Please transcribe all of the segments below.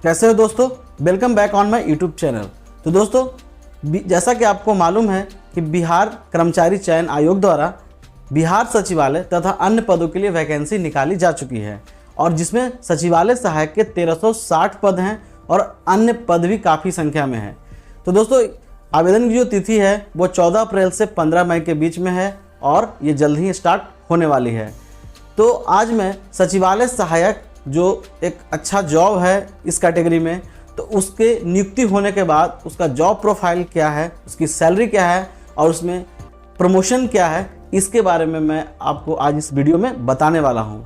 कैसे हो दोस्तों, welcome back on my YouTube channel. तो दोस्तों, जैसा कि आपको मालूम है कि बिहार कर्मचारी चयन आयोग द्वारा बिहार सचिवालय तथा अन्य पदों के लिए वैकेंसी निकाली जा चुकी है और जिसमें सचिवालय सहायक के 1360 पद हैं और अन्य पद भी काफ़ी संख्या में हैं। तो दोस्तों, आवेदन की जो तिथि है वो 14 अप्रैल से 15 मई के बीच में है और ये जल्द ही स्टार्ट होने वाली है। तो आज मैं सचिवालय सहायक जो एक अच्छा जॉब है इस कैटेगरी में, तो उसके नियुक्ति होने के बाद उसका जॉब प्रोफाइल क्या है, उसकी सैलरी क्या है और उसमें प्रमोशन क्या है, इसके बारे में मैं आपको आज इस वीडियो में बताने वाला हूं।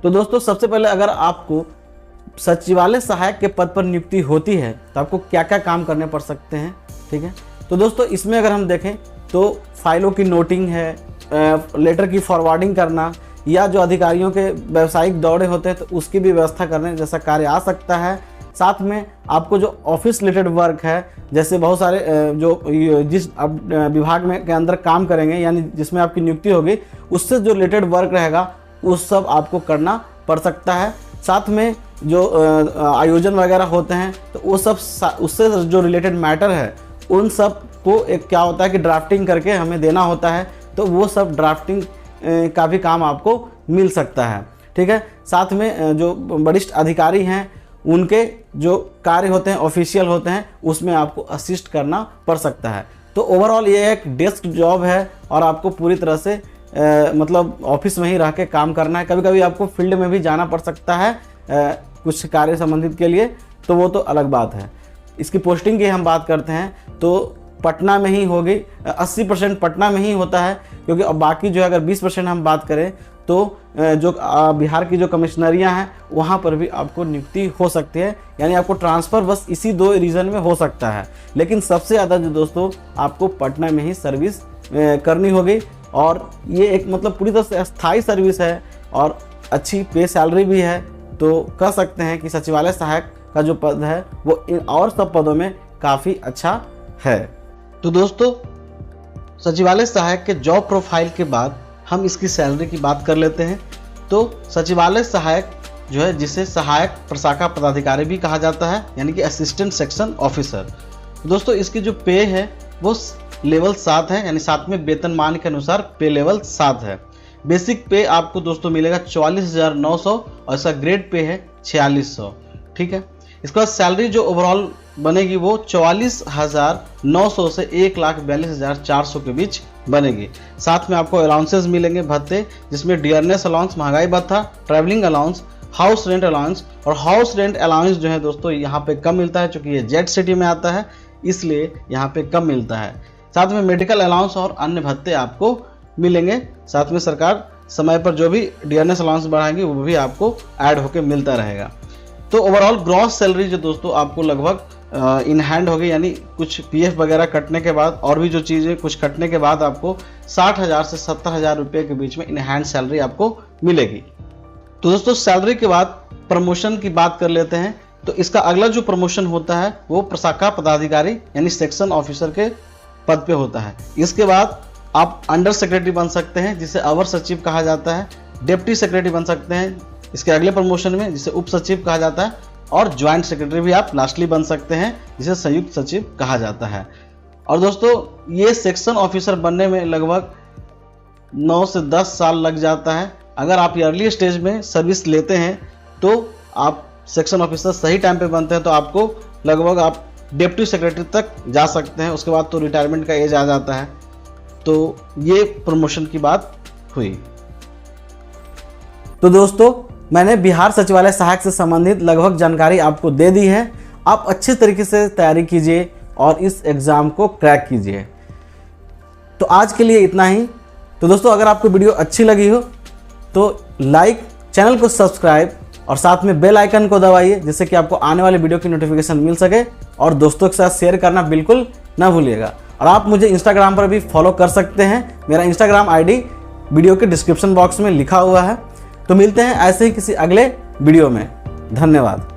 तो दोस्तों, सबसे पहले अगर आपको सचिवालय सहायक के पद पर नियुक्ति होती है तो आपको क्या क्या काम करने पड़ सकते हैं, ठीक है। तो दोस्तों, इसमें अगर हम देखें तो फाइलों की नोटिंग है, लेटर की फॉरवर्डिंग करना या जो अधिकारियों के व्यावसायिक दौरे होते हैं तो उसकी भी व्यवस्था करने जैसा कार्य आ सकता है। साथ में आपको जो ऑफिस रिलेटेड वर्क है, जैसे बहुत सारे जो जिस आप विभाग में के अंदर काम करेंगे यानी जिसमें आपकी नियुक्ति होगी, उससे जो रिलेटेड वर्क रहेगा उस सब आपको करना पड़ सकता है। साथ में जो आयोजन वगैरह होते हैं तो वो सब उससे जो रिलेटेड मैटर है उन सब को एक क्या होता है कि ड्राफ्टिंग करके हमें देना होता है, तो वो सब ड्राफ्टिंग का भी काम आपको मिल सकता है, ठीक है। साथ में जो वरिष्ठ अधिकारी हैं उनके जो कार्य होते हैं ऑफिशियल होते हैं उसमें आपको असिस्ट करना पड़ सकता है। तो ओवरऑल ये एक डेस्क जॉब है और आपको पूरी तरह से मतलब ऑफिस में ही रह के काम करना है। कभी कभी आपको फील्ड में भी जाना पड़ सकता है कुछ कार्य संबंधित के लिए, तो वो तो अलग बात है। इसकी पोस्टिंग की हम बात करते हैं तो पटना में ही होगी, 80% पटना में ही होता है, क्योंकि अब बाकी जो है अगर 20% हम बात करें तो जो बिहार की जो कमिश्नरियाँ हैं वहाँ पर भी आपको नियुक्ति हो सकती है, यानी आपको ट्रांसफ़र बस इसी 2 रीज़न में हो सकता है। लेकिन सबसे ज़्यादा जो दोस्तों आपको पटना में ही सर्विस करनी होगी और ये एक मतलब पूरी तरह से स्थायी सर्विस है और अच्छी पे सैलरी भी है। तो कह सकते हैं कि सचिवालय सहायक का जो पद है वो इन और सब पदों में काफ़ी अच्छा है। तो दोस्तों, सचिवालय सहायक के जॉब प्रोफाइल के बाद हम इसकी सैलरी की बात कर लेते हैं। तो सचिवालय सहायक जो है जिसे सहायक प्रशाखा पदाधिकारी भी कहा जाता है, यानी कि असिस्टेंट सेक्शन ऑफिसर। दोस्तों, इसकी जो पे है वो लेवल 7 है, यानी 7वें वेतनमान के अनुसार पे लेवल 7 है। बेसिक पे आपको दोस्तों मिलेगा 44,900 और इसका ग्रेड पे है 4600, ठीक है। इसके बाद सैलरी जो ओवरऑल बनेगी वो 44,900 से 1,42,400 के बीच बनेगी। साथ में आपको अलाउंसेस मिलेंगे भत्ते, जिसमें डियरनेस अलाउंस, महंगाई भत्ता, travelling allowance, house rent allowance. और हाउस रेंट अलाउंस जो है दोस्तों यहाँ पे कम मिलता है, क्योंकि ये जेट सिटी में आता है इसलिए यहाँ पे कम मिलता है। साथ में मेडिकल अलाउंस और अन्य भत्ते आपको मिलेंगे। साथ में सरकार समय पर जो भी डियरनेस अलाउंस बढ़ाएंगी वो भी आपको ऐड होकर मिलता रहेगा। तो ओवरऑल ग्रॉस सैलरी जो दोस्तों आपको लगभग इन हैंड होगी, यानी कुछ पीएफ वगैरह कटने के बाद और भी जो चीज़ें कुछ कटने के बाद आपको 60,000 से 70,000 रुपये के बीच में इन हैंड सैलरी आपको मिलेगी। तो दोस्तों, सैलरी के बाद प्रमोशन की बात कर लेते हैं। तो इसका अगला जो प्रमोशन होता है वो प्रशाखा पदाधिकारी यानी सेक्शन ऑफिसर के पद पे होता है। इसके बाद आप अंडर सेक्रेटरी बन सकते हैं, जिसे अवर सचिव कहा जाता है, डिप्टी सेक्रेटरी बन सकते हैं इसके अगले प्रमोशन में, जिसे उप सचिव कहा जाता है, और ज्वाइंट सेक्रेटरी भी आप लास्टली बन सकते हैं, जिसे संयुक्त सचिव कहा जाता है। और दोस्तों, ये सेक्शन ऑफिसर बनने में लगभग 9 से 10 साल लग जाता है। अगर आप अर्ली स्टेज में सर्विस लेते हैं तो आप सेक्शन ऑफिसर सही टाइम पे बनते हैं तो आपको लगभग आप डिप्टी सेक्रेटरी तक जा सकते हैं। उसके बाद तो रिटायरमेंट का एज आ जाता है। तो ये प्रमोशन की बात हुई। तो दोस्तों, मैंने बिहार सचिवालय सहायक से संबंधित लगभग जानकारी आपको दे दी है। आप अच्छे तरीके से तैयारी कीजिए और इस एग्ज़ाम को क्रैक कीजिए। तो आज के लिए इतना ही। तो दोस्तों, अगर आपको वीडियो अच्छी लगी हो तो लाइक, चैनल को सब्सक्राइब और साथ में बेल आइकन को दबाइए, जिससे कि आपको आने वाली वीडियो की नोटिफिकेशन मिल सके। और दोस्तों के साथ शेयर करना बिल्कुल ना भूलिएगा। और आप मुझे इंस्टाग्राम पर भी फॉलो कर सकते हैं। मेरा इंस्टाग्राम आईडी वीडियो के डिस्क्रिप्शन बॉक्स में लिखा हुआ है। तो मिलते हैं ऐसे ही किसी अगले वीडियो में। धन्यवाद।